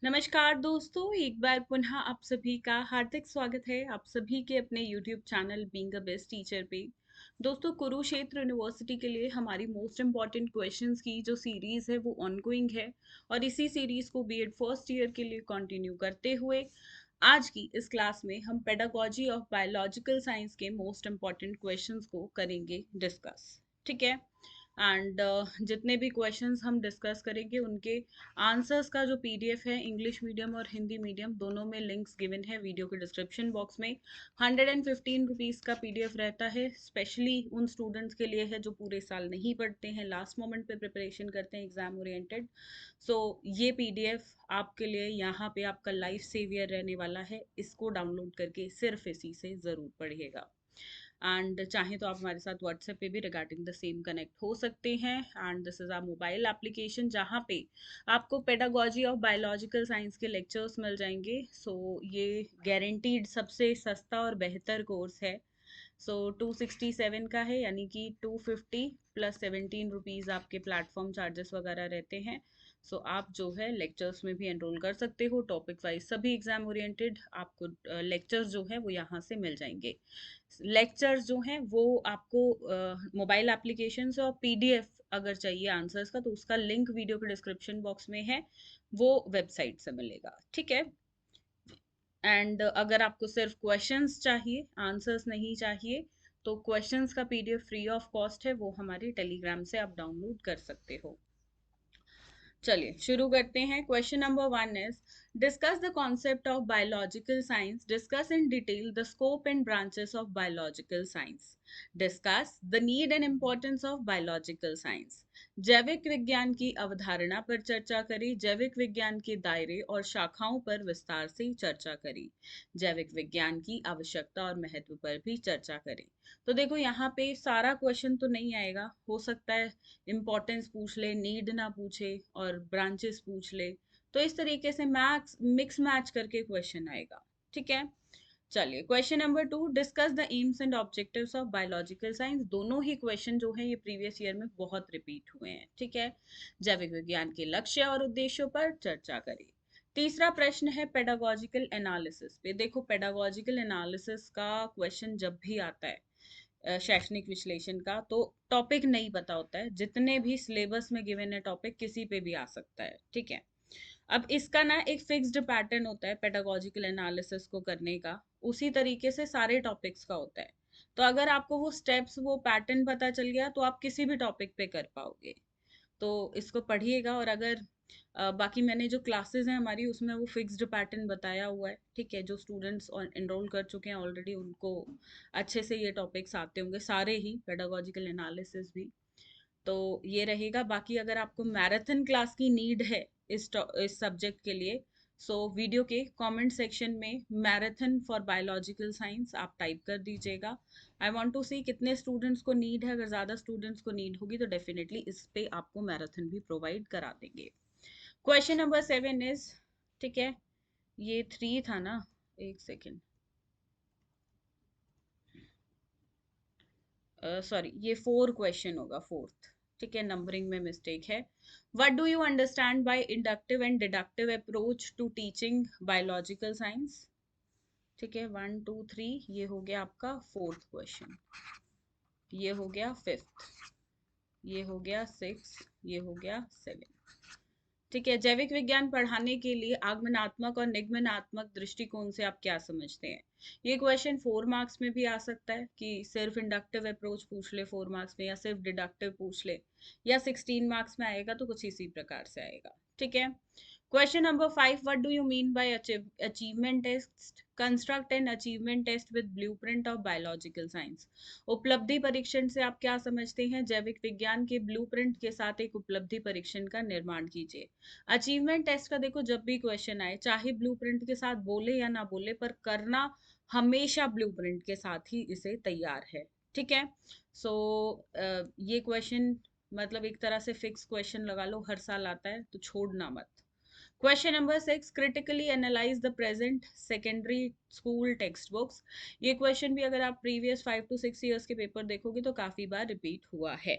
नमस्कार दोस्तों, एक बार पुनः आप सभी का हार्दिक स्वागत है आप सभी के अपने YouTube channel being a best teacher पे। दोस्तों, कुरुक्षेत्र यूनिवर्सिटी के लिए हमारी मोस्ट इम्पॉर्टेंट क्वेश्चंस की जो सीरीज है वो ऑनगोइंग है और इसी सीरीज को बीएड फर्स्ट ईयर के लिए कंटिन्यू करते हुए आज की इस क्लास में हम पेडागोजी ऑफ बायोलॉजिकल साइंस के मोस्ट इम्पॉर्टेंट क्वेश्चंस को करेंगे डिस्कस। ठीक है। एंड जितने भी क्वेश्चंस हम डिस्कस करेंगे उनके आंसर्स का जो पीडीएफ है इंग्लिश मीडियम और हिंदी मीडियम दोनों में लिंक्स गिवन है वीडियो के डिस्क्रिप्शन बॉक्स में। 115 रुपीज़ का पीडीएफ रहता है, स्पेशली उन स्टूडेंट्स के लिए है जो पूरे साल नहीं पढ़ते हैं, लास्ट मोमेंट पे प्रिपरेशन करते हैं एग्जाम ओरिएंटेड। सो ये पीडीएफ आपके लिए यहाँ पे आपका लाइफ सेवियर रहने वाला है, इसको डाउनलोड करके सिर्फ इसी से ज़रूर पढ़िएगा। एंड चाहे तो आप हमारे साथ व्हाट्सएप पे भी रिगार्डिंग द सेम कनेक्ट हो सकते हैं। And this is our mobile application जहाँ पे आपको पेडागोजी ऑफ बायोलॉजिकल साइंस के लेक्चर्स मिल जाएंगे। ये गारंटीड सबसे सस्ता और बेहतर कोर्स है। 267 का है, यानी कि 250 प्लस 17 रुपीज़ आपके प्लेटफॉर्म चार्जेस वगैरह रहते हैं। आप जो है लेक्चर्स में भी एनरोल कर सकते हो, टॉपिक वाइज सभी एग्जाम ओरिएंटेड आपको लेक्चर्स जो है वो यहाँ से मिल जाएंगे। लेक्चर्स जो हैं वो आपको मोबाइल एप्लीकेशन से, और पीडीएफ अगर चाहिए आंसर्स का तो उसका लिंक वीडियो के डिस्क्रिप्शन बॉक्स में है, वो वेबसाइट से मिलेगा। ठीक है। एंड अगर आपको सिर्फ क्वेश्चंस चाहिए, आंसर्स नहीं चाहिए, तो क्वेश्चंस का पीडीएफ फ्री ऑफ कॉस्ट है, वो हमारे टेलीग्राम से आप डाउनलोड कर सकते हो। चलिए शुरू करते हैं। Question number 1 is discuss the concept of biological science, discuss in detail the scope and branches of biological science, discuss the need and importance of biological science. जैविक विज्ञान की अवधारणा पर चर्चा करी, जैविक विज्ञान के दायरे और शाखाओं पर विस्तार से चर्चा करी, जैविक विज्ञान की आवश्यकता और महत्व पर भी चर्चा करी। तो देखो यहाँ पे सारा क्वेश्चन तो नहीं आएगा, हो सकता है इम्पोर्टेंस पूछ ले, नीड ना पूछे और ब्रांचेस पूछ ले, तो इस तरीके से मैक्स मिक्स मैच करके क्वेश्चन आएगा। ठीक है। चलिए question number 2, discuss the AIIMS and objectives of biological science. दोनों ही क्वेश्चन जो है ये प्रीवियस ईयर में बहुत रिपीट हुए हैं। ठीक है। जैविक विज्ञान के लक्ष्य और उद्देश्यों पर चर्चा करें। तीसरा प्रश्न है पेडागोजिकल एनालिसिस पे। देखो पेडागोजिकल एनालिसिस का क्वेश्चन जब भी आता है शैक्षणिक विश्लेषण का, तो टॉपिक नहीं पता होता है, जितने भी सिलेबस में गिवन है टॉपिक किसी पे भी आ सकता है। ठीक है। अब इसका ना एक फिक्स्ड पैटर्न होता है पेडागोजिकल एनालिसिस को करने का, उसी तरीके से सारे टॉपिक्स का होता है। तो अगर आपको वो स्टेप्स, वो पैटर्न पता चल गया तो आप किसी भी टॉपिक पे कर पाओगे। तो इसको पढ़िएगा। और अगर बाकी मैंने जो क्लासेस हैं हमारी उसमें वो फिक्स्ड पैटर्न बताया हुआ है। ठीक है। जो स्टूडेंट्स एनरोल कर चुके हैं ऑलरेडी उनको अच्छे से ये टॉपिक्स आते होंगे, सारे ही पेडागोजिकल एनालिसिस भी। तो ये रहेगा। बाकी अगर आपको मैराथन क्लास की नीड है इस सब्जेक्ट के लिए, वीडियो के कमेंट सेक्शन में मैराथन फॉर बायोलॉजिकल साइंस आप टाइप कर दीजिएगा। आई वांट टू सी कितने स्टूडेंट्स को नीड है। अगर ज़्यादा स्टूडेंट्स को नीड होगी तो डेफिनेटली इस पे आपको मैराथन भी प्रोवाइड करा देंगे। क्वेश्चन नंबर 7 इज, ठीक है, ये 3 था ना, एक सेकेंड, सॉरी ये 4 क्वेश्चन होगा, फोर्थ। ठीक है, नंबरिंग में मिस्टेक है। What do you understand by inductive and deductive approach to teaching biological science. ठीक है, 1 2 3 ये हो गया आपका फोर्थ क्वेश्चन, ये हो गया फिफ्थ, ये हो गया सिक्स, ये हो गया सेवन। ठीक है। जैविक विज्ञान पढ़ाने के लिए आगमनात्मक और निगमनात्मक दृष्टिकोण से आप क्या समझते हैं। ये क्वेश्चन 4 मार्क्स में भी आ सकता है कि सिर्फ इंडक्टिव अप्रोच पूछ ले 4 मार्क्स में, या सिर्फ डिडक्टिव पूछ ले, या 16 मार्क्स में आएगा तो कुछ इसी प्रकार से आएगा। ठीक है। Question number 5, what do you mean by achievement test, construct an achievement test with blueprint of biological science. उपलब्धि परीक्षण से आप क्या समझते हैं। जैविक विज्ञान के ब्लूप्रिंट के साथ एक उपलब्धि परीक्षण का निर्माण कीजिए। अचीवमेंट टेस्ट का देखो जब भी क्वेश्चन आए, चाहे ब्लूप्रिंट के साथ बोले या ना बोले, पर करना हमेशा ब्लूप्रिंट के साथ ही इसे तैयार है। ठीक है। सो ये क्वेश्चन मतलब एक तरह से फिक्स क्वेश्चन लगा लो, हर साल आता है तो छोड़ना मत। Question number 6, critically analyse the present secondary school text books. ये क्वेश्चन भी अगर आप प्रीवियस 5 to 6 ईयर्स के पेपर देखोगे तो काफी बार रिपीट हुआ है।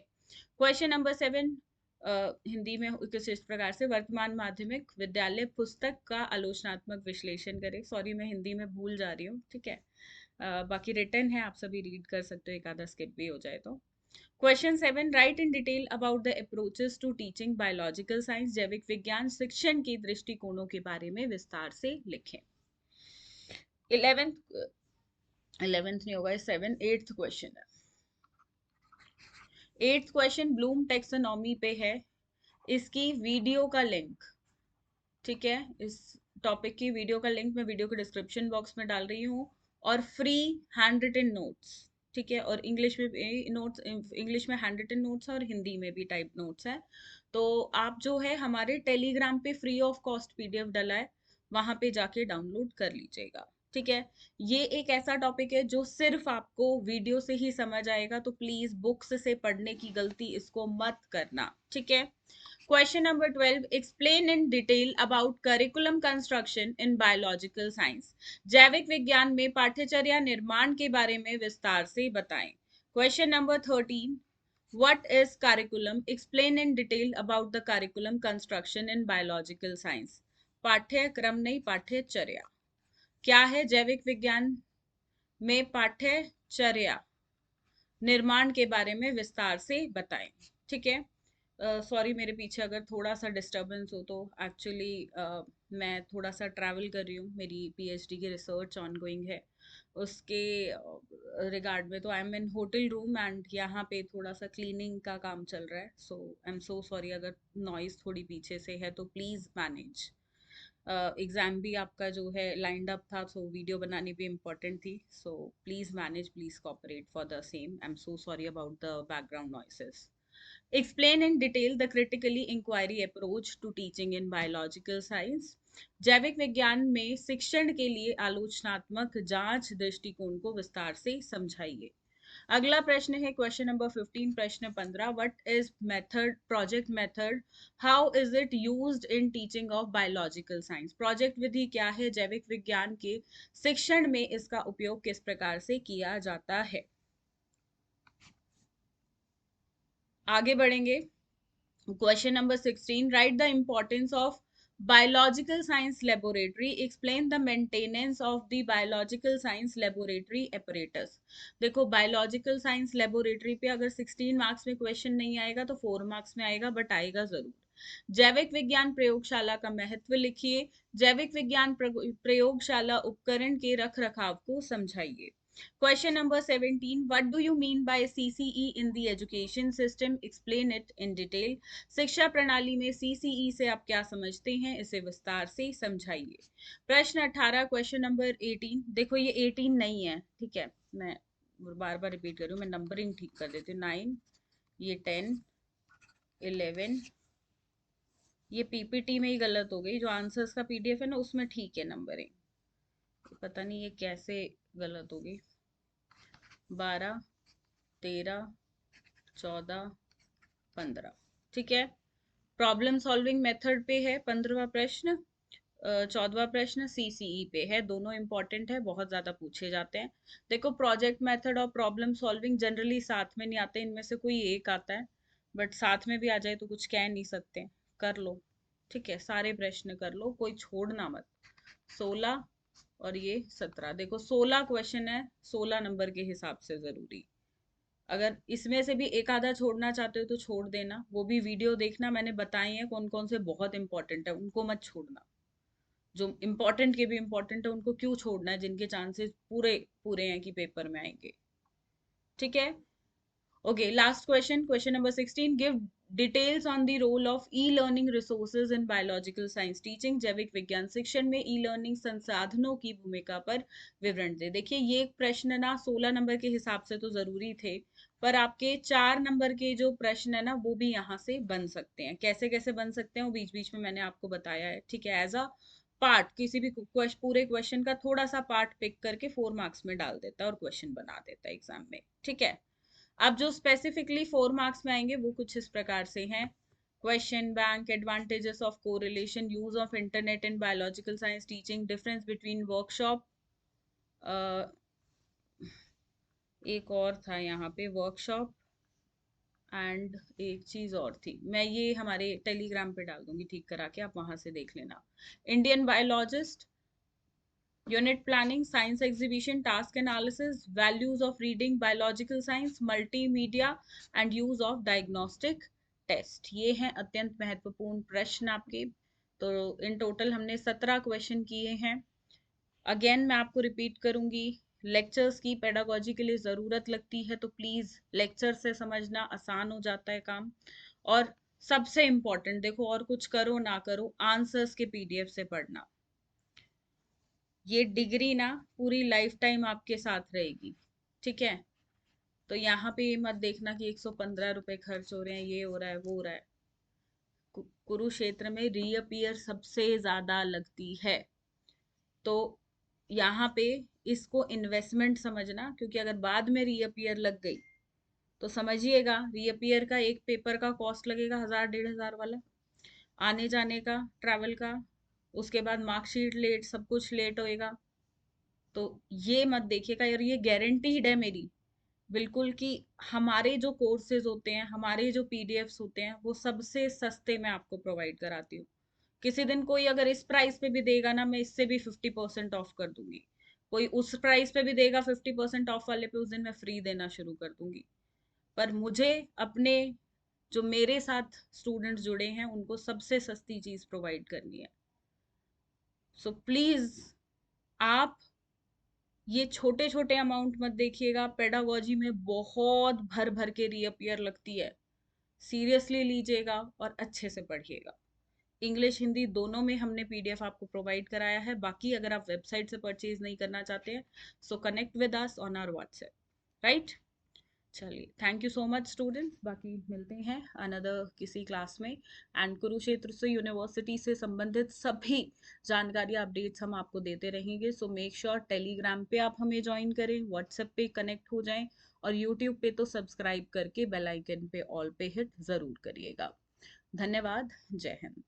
क्वेश्चन नंबर 7, हिंदी में कुछ इस प्रकार से, वर्तमान माध्यमिक विद्यालय पुस्तक का आलोचनात्मक विश्लेषण करें। सॉरी मैं हिंदी में भूल जा रही हूँ, ठीक है। बाकी रिटर्न है, आप सभी रीड कर सकते हो, एक आधा स्किप भी हो जाए तो। Question 7, write in detail about the approaches to teaching biological science, जैविक विज्ञान शिक्षण के दृष्टिकोणों के बारे में विस्तार से लिखें। 11th 11th नहीं होगा, 7 8th क्वेश्चन है। 8th क्वेश्चन ब्लूम टेक्सोनॉमी पे है, इसकी वीडियो का लिंक, ठीक है, इस टॉपिक की वीडियो का लिंक मैं वीडियो के डिस्क्रिप्शन बॉक्स में डाल रही हूँ, और फ्री हैंड रिटन नोट्स, ठीक है, और इंग्लिश में भी नोट्स, इंग्लिश में हैंड रिटन नोट्स है और हिंदी में भी टाइप नोट्स है। तो आप जो है हमारे टेलीग्राम पे फ्री ऑफ कॉस्ट पीडीएफ डला है, वहां पे जाके डाउनलोड कर लीजिएगा, ठीक है। ये एक ऐसा टॉपिक है जो सिर्फ आपको वीडियो से ही समझ आएगा, तो प्लीज बुक्स से पढ़ने की गलती इसको मत करना, ठीक है। Question number 12. Explain in detail about curriculum construction in biological science. जैविक विज्ञान में पाठ्यचर्या निर्माण के बारे में विस्तार से बताएं. Question number 13. What is curriculum? Explain in detail about the curriculum construction in biological science. पाठ्यक्रम नहीं, पाठ्यचर्या. क्या है जैविक विज्ञान में पाठ्यचर्या निर्माण के बारे में विस्तार से बताएं, ठीक है। सॉरी मेरे पीछे अगर थोड़ा सा डिस्टरबेंस हो, तो एक्चुअली मैं थोड़ा सा ट्रैवल कर रही हूँ, मेरी पीएचडी की रिसर्च ऑनगोइंग है, उसके रिगार्ड में। तो I am in hotel room and यहाँ पे थोड़ा सा क्लीनिंग का काम चल रहा है, सो आई एम सो सॉरी अगर नॉइज थोड़ी पीछे से है, तो प्लीज़ मैनेज। एग्ज़ाम भी आपका जो है लाइंड अप था, सो वीडियो बनानी भी इम्पोर्टेंट थी, so please manage, please cooperate for the same. I am so sorry about the background noises. Explain in detail the critically inquiry approach to teaching in biological science. जैविक विज्ञान में शिक्षण के लिए आलोचनात्मक जांच दृष्टिकोण को विस्तार से समझाइए। अगला प्रश्न है क्वेश्चन नंबर 15, प्रश्न 15, what is method, project method, how is it used in teaching of biological science. Project विधि क्या है, जैविक विज्ञान के शिक्षण में इसका उपयोग किस प्रकार से किया जाता है। आगे बढ़ेंगे। Question number 16. Write the importance of biological science laboratory. Explain the maintenance of the biological science laboratory apparatus. देखो biological science laboratory पे अगर 16 मार्क्स में क्वेश्चन नहीं आएगा तो 4 मार्क्स में आएगा, बट आएगा जरूर। जैविक विज्ञान प्रयोगशाला का महत्व लिखिए। जैविक विज्ञान प्रयोगशाला उपकरण के रख रखाव को समझाइए। Question number 17. What do you mean by CCE in the education system? Explain it in detail. शिक्षा प्रणाली में CCE से आप क्या समझते हैं, इसे विस्तार से समझाइए। प्रश्न 18, क्वेश्चन नंबर 18। देखो ये 18 नहीं है, ठीक है, मैं बार बार रिपीट कर रही हूँ, मैं नंबरिंग ठीक कर देती हूँ। 9, ये 10, 11, ये पीपीटी में ही गलत हो गई, जो आंसर्स का पीडीएफ है ना उसमें ठीक है नंबरिंग, पता नहीं ये कैसे गलत हो गई। 12, 13, 14, 15, ठीक है। प्रॉब्लम सॉल्विंग मेथड पे है 15वां प्रश्न। 14वां प्रश्न सीसीई पे है, दोनों इंपॉर्टेंट है, बहुत ज्यादा पूछे जाते हैं। देखो प्रोजेक्ट मेथड और प्रॉब्लम सॉल्विंग जनरली साथ में नहीं आते, इनमें से कोई एक आता है, बट साथ में भी आ जाए तो कुछ कह नहीं सकते, कर लो, ठीक है, सारे प्रश्न कर लो, कोई छोड़ना मत। 16 और ये 17, देखो 16 क्वेश्चन है, 16 नंबर के हिसाब से जरूरी। अगर इसमें से भी एक आधा छोड़ना चाहते हो तो छोड़ देना, वो भी वीडियो देखना, मैंने बताई है कौन कौन से बहुत इंपॉर्टेंट है, उनको मत छोड़ना। जो इंपॉर्टेंट के भी इंपॉर्टेंट है उनको क्यों छोड़ना है, जिनके चांसेस पूरे पूरे हैं कि पेपर में आएंगे, ठीक है। Okay, last question, question number 16, give details on the role of e learning resources in biological science teaching. जैविक विज्ञान शिक्षण में ई लर्निंग संसाधनों की भूमिका पर विवरण दे। देखिए ये प्रश्न ना 16 नंबर के हिसाब से तो जरूरी थे, पर आपके 4 नंबर के जो प्रश्न है ना वो भी यहाँ से बन सकते हैं। कैसे कैसे बन सकते हैं वो बीच बीच में मैंने आपको बताया है, ठीक है। एज अ पार्ट किसी भी पूरे क्वेश्चन का थोड़ा सा पार्ट पिक करके 4 मार्क्स में डाल देता है और क्वेश्चन बना देता है एग्जाम में, ठीक है। अब जो स्पेसिफिकली 4 मार्क्स में आएंगे वो कुछ इस प्रकार से हैं। Question bank, advantages of correlation, use of internet in biological science teaching, difference between workshop, एक और था यहाँ पे वर्कशॉप एंड एक चीज और थी, मैं ये हमारे टेलीग्राम पे डाल दूंगी ठीक करा के, आप वहां से देख लेना। Indian biologist, unit planning, science exhibition, task analysis, values of reading, biological science, multimedia and use of diagnostic test. ये हैं अत्यंत महत्वपूर्ण प्रश्न आपके। तो इन टोटल हमने 17 क्वेश्चन किए हैं। अगेन मैं आपको रिपीट करूंगी, लेक्चर्स की पेडागोजी के लिए ज़रूरत लगती है, तो प्लीज़ लेक्चर से समझना आसान हो जाता है काम। और सबसे इम्पोर्टेंट देखो, और कुछ करो ना करो, आंसर्स के पीडीएफ से पढ़ना। ये डिग्री ना पूरी लाइफ टाइम आपके साथ रहेगी, ठीक है? तो यहाँ पे ये मत देखना कि 115 रुपए खर्च हो रहे हैं, ये हो रहा है, वो हो रहा है। कुरुक्षेत्र में रीअपियर सबसे ज्यादा लगती है, तो यहाँ पे इसको इन्वेस्टमेंट समझना, क्योंकि अगर बाद में रीअपियर लग गई तो समझिएगा, रीअपियर का एक पेपर का कॉस्ट लगेगा 1000 1500 वाला, आने जाने का, ट्रैवल का, उसके बाद मार्कशीट लेट, सब कुछ लेट होएगा। तो ये मत देखिएगा यार, ये गारंटीड है मेरी बिल्कुल कि हमारे जो कोर्सेज होते हैं, हमारे जो पीडीएफ्स होते हैं, वो सबसे सस्ते मैं आपको प्रोवाइड कराती हूँ। किसी दिन कोई अगर इस प्राइस पे भी देगा ना, मैं इससे भी 50% ऑफ कर दूंगी। कोई उस प्राइस पे भी देगा 50% ऑफ वाले पे, उस दिन मैं फ्री देना शुरू कर दूंगी। पर मुझे अपने जो मेरे साथ स्टूडेंट्स जुड़े हैं उनको सबसे सस्ती चीज प्रोवाइड करनी है। सो प्लीज आप ये छोटे छोटे अमाउंट मत देखिएगा, पेडागोजी में बहुत भर भर के रीअपियर लगती है। सीरियसली लीजिएगा और अच्छे से पढ़िएगा। इंग्लिश हिंदी दोनों में हमने पीडीएफ आपको प्रोवाइड कराया है। बाकी अगर आप वेबसाइट से परचेज नहीं करना चाहते हैं, so connect with us on our WhatsApp, right? चलिए, thank you so much students, बाकी मिलते हैं अनदर किसी क्लास में। एंड कुरुक्षेत्र से यूनिवर्सिटी से संबंधित सभी जानकारी अपडेट्स हम आपको देते रहेंगे। सो मेक श्योर टेलीग्राम पे आप हमें ज्वाइन करें, व्हाट्सएप पे कनेक्ट हो जाएं, और यूट्यूब पे तो सब्सक्राइब करके बेल आइकन पे ऑल पे हिट ज़रूर करिएगा। धन्यवाद। जय हिंद।